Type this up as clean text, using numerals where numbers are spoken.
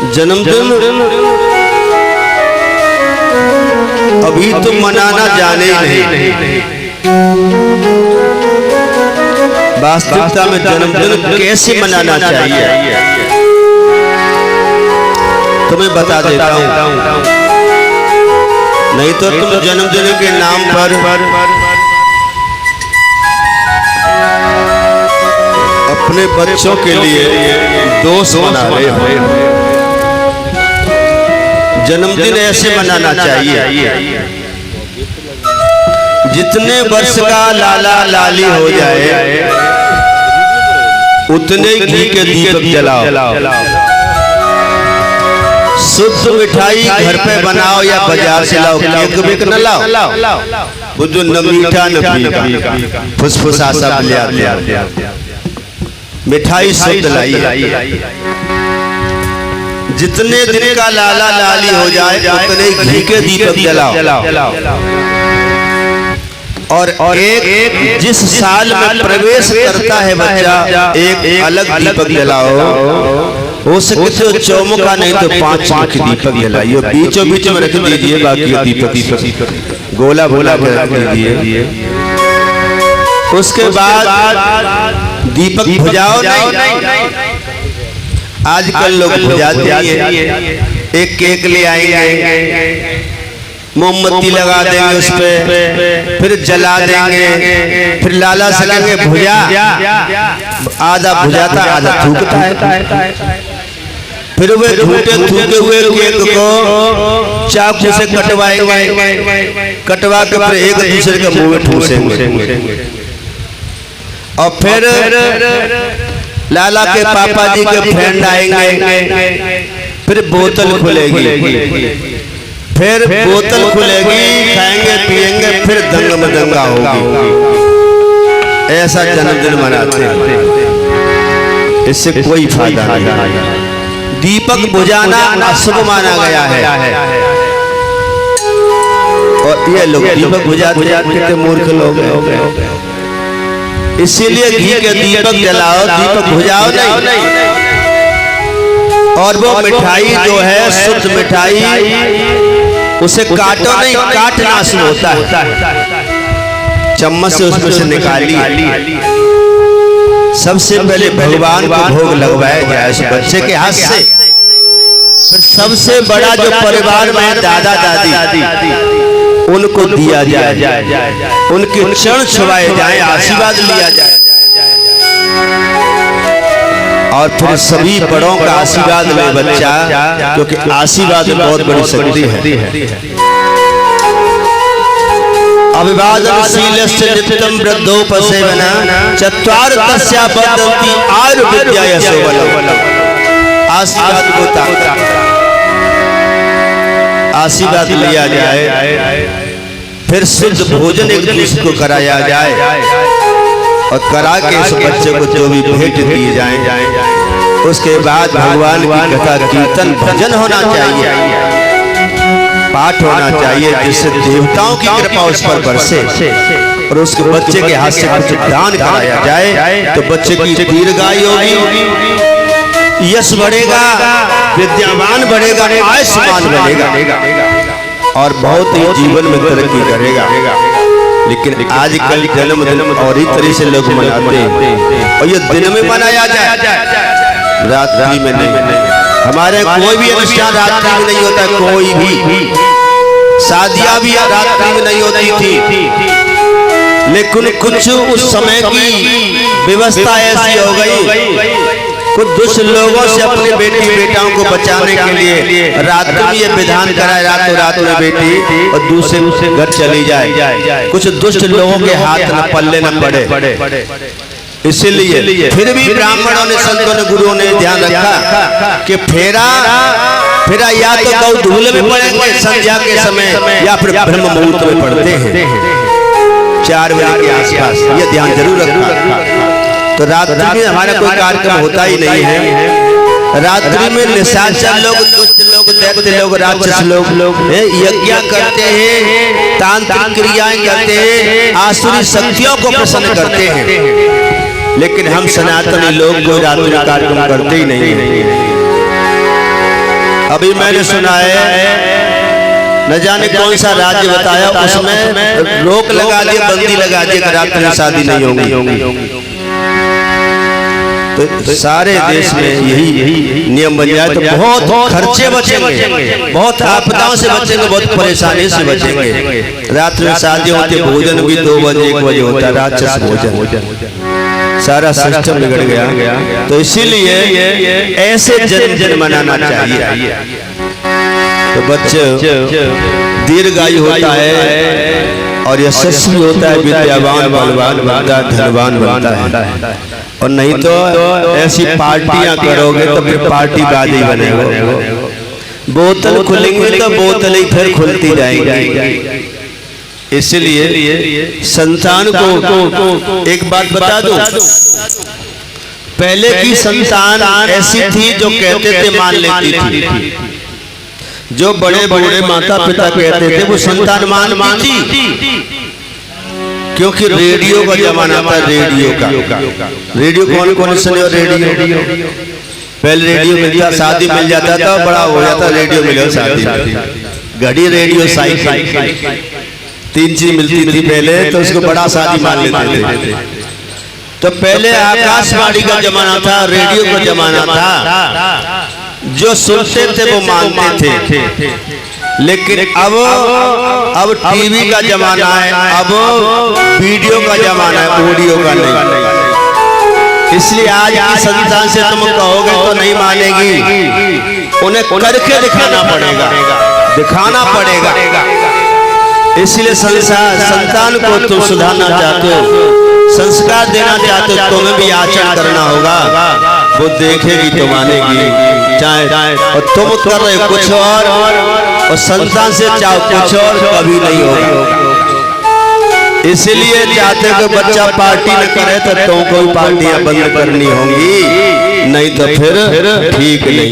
जन्मदिन अभी तो मनाना जाने ही नहीं। वास्तविकता में जन्मदिन कैसे मनाना चाहिए तुम्हें बता देता हूँ, नहीं तो तुम जन्मदिन के नाम पर अपने बच्चों के लिए दोस्त बना रहे हो। जन्मदिन ऐसे मनाना चाहिए जितने वर्ष का लाला लाली हो जाए उतने घी के दीपक जलाओ। शुद्ध मिठाई घर पे बनाओ या बाजार से लाओ, केक बेक न लाओ। वो जो न मीठा न फीका फुसफुसा सब ले आते। मिठाई शुद्ध लाइए। जितने दिन का लाला लाली हो जाए उतने घी के दीपक जलाओ। और एक जिस साल में प्रवेश करता है बच्चा एक अलग दीपक जलाओ। हो सके तो चौमुखा नहीं तो पांच दीपक जलाइए, बीचों बीच में रख दीजिए। बाकी दीपक गोला गोला रख दीजिए। उसके बाद दीपक बुझाओ नहीं। आजकल लोग बुझाते हैं। एक केक ले आएंगे, मोमबत्ती लगा देंगे उस पे, फिर जला देंगे, फिर लाला से कहेंगे भुजा। आधा भुजाता आधा थूकता है। फिर वे थूके हुए केक को चाकू से कटवाएंगे, कटवा के फिर एक दूसरे के मुंह में ठूसेंगे। और फिर लाला के पापा जी के फ्रेंड आएंगे, फिर बोतल खुलेगी, फिर बोतल खुलेगी, खाएंगे पिएंगे, फिर दंग मदंगा होगी। ऐसा जन्मदिन मनाते हैं, इससे कोई फायदा नहीं। दीपक बुझाना अशुभ माना गया है और ये लोग दीपक बुझाते मूर्ख लोग हैं। इसीलिए घी के दीपक जलाओ, दीपक बुझाओ नहीं। और वो मिठाई जो है शुद्ध मिठाई, उसे काटो नहीं, काटना शुरू होता है। चम्मच से उसमें से निकालिए। सबसे पहले भगवान को भोग लगवाया जाए उस बच्चे के हाथ से। फिर सबसे बड़ा जो परिवार में दादा दादी उनको दिया जाए, उनके चरण छुआए जाए, आशीर्वाद लिया जाए। और फिर सभी बड़ों का आशीर्वाद ले बच्चा, क्योंकि आशीर्वाद बहुत बड़ी शक्ति है। अभिवादनशीलस्य नित्यं वृद्धोपसेवना चत्वार तस्या बदन्ति आयुर्विद्याय सोबलम्। आशीर्वाद होता, आशीर्वाद लिया जाए, फिर शुद्ध भोजन एक दूसरे को कराया जाए और करा के इस बच्चे को जो भी भेंट दिए जाए। उसके बाद भगवान की कथा कीर्तन भजन होना चाहिए, पाठ होना चाहिए, जिससे देवताओं की कृपा उस पर बरसे। और उसके बच्चे के हाथ से कुछ दान कराया जाए तो बच्चे की दीर्घायु होगी, यश बढ़ेगा, विद्यावान बढ़ेगा, आयुष्मान बढ़ेगा और बहुत ही जीवन में तरक्की करेगा। लेकिन आजकल जन्मदिन और ही तरह से लोग मनाते हैं और ये दिन में मनाया जाए, रात्रि में नहीं। हमारे कोई भी अनुष्ठान रात्रि में नहीं होता, कोई भी शादियां भी रात्रि में नहीं होती थी। लेकिन कुछ उस समय की व्यवस्था ऐसी हो गई, कुछ दुष्ट लोगों से अपने बेटी बेटाओं को बचाने के लिए रात में ये विधान कराए, रातों रात में बेटी और दूसरे घर चली जाए। कुछ दुष्ट लोगों के हाथ न पल्ले न पड़े। इसीलिए फिर भी ब्राह्मणों ने, संतों ने, गुरुओं ने ध्यान रखा कि फेरा या तो गौ धूल में पड़ेंगे संध्या के समय या फिर ब्रह्म मुहूर्त में पड़ते हैं 4 बजे के आसपास। ये ध्यान जरूर रखना। तो रात्रि में हमारा कोई कार्यक्रम होता ही नहीं है। रात्रि में निशाचर लोग, दुष्ट लोग, दैत्य लोग, राक्षस लोग यज्ञ करते हैं, तांत्रिक क्रियाएं करते हैं, आसुरी शक्तियों को प्रसन्न करते हैं। लेकिन हम सनातनी लोग कोई रात्रि कार्यक्रम करते ही नहीं। अभी मैंने सुना है, न जाने कौन सा राज्य बताया, उसमें रोक लगा दिया, बंदी लगा दी कि रात में शादी नहीं होगी। तो सारे देश में यही नियम बन जाए तो बहुत खर्चे बचेंगे, बहुत आपदाओं से बचेंगे, बहुत परेशानी से बचेंगे। रात में शादी होती, भोजन भी 2 बजे 1 बजे होता, राक्षस भोजन, सारा सिस्टम बिगड़ गया। तो इसीलिए ऐसे जन मनाना चाहिए। तो बच्चे दीर्घायु होता है और यशस्वी होता है, विद्यावान बलवान बनता है, धनवान बनता है। और नहीं तो ऐसी पार्टियां करोगे तो फिर पार्टीबाजी बनेगा। बोतल खुलेंगे तो बोतल ही फिर खुलती जाएगी। इसलिए संतान को एक बात बता दूं, पहले की संतान ऐसी थी जो कहते थे मान लेती थी। जो बड़े बड़े माता पिता कहते थे वो संतान मानती थी, क्योंकि रेडियो का जमाना था। रेडियो कौन सुने? रेडियो पहले रेडियो मिलता, शादी मिल जाता था, बड़ा हो जाता, रेडियो मिले शादी, घड़ी रेडियो साइकिल 3 चीज मिलती थी पहले, तो उसको बड़ा शादी मान लेते थे। तो पहले आकाशवाणी का जमाना था, रेडियो का जमाना था, जो सुनते थे वो मानते थे। लेकिन अब टीवी का जमाना है, अब वीडियो का जमाना है, ऑडियो का नहीं। इसलिए आज की संतान से तुम कहोगे तो नहीं मानेगी, उन्हें करके दिखाना पड़ेगा। इसलिए संतान को तुम सुधारना चाहते हो, संस्कार देना चाहते हो, तुम्हें भी आचरण करना होगा। वो देखेगी तो मानेगी, चाहे और तुम कर रहे कुछ और संतान से चाहो कुछ और, कभी नहीं होगा। इसलिए चाहते कि बच्चा पार्टी न करे तो तुमको भी पार्टियां बंद करनी होंगी, नहीं तो फिर ठीक नहीं।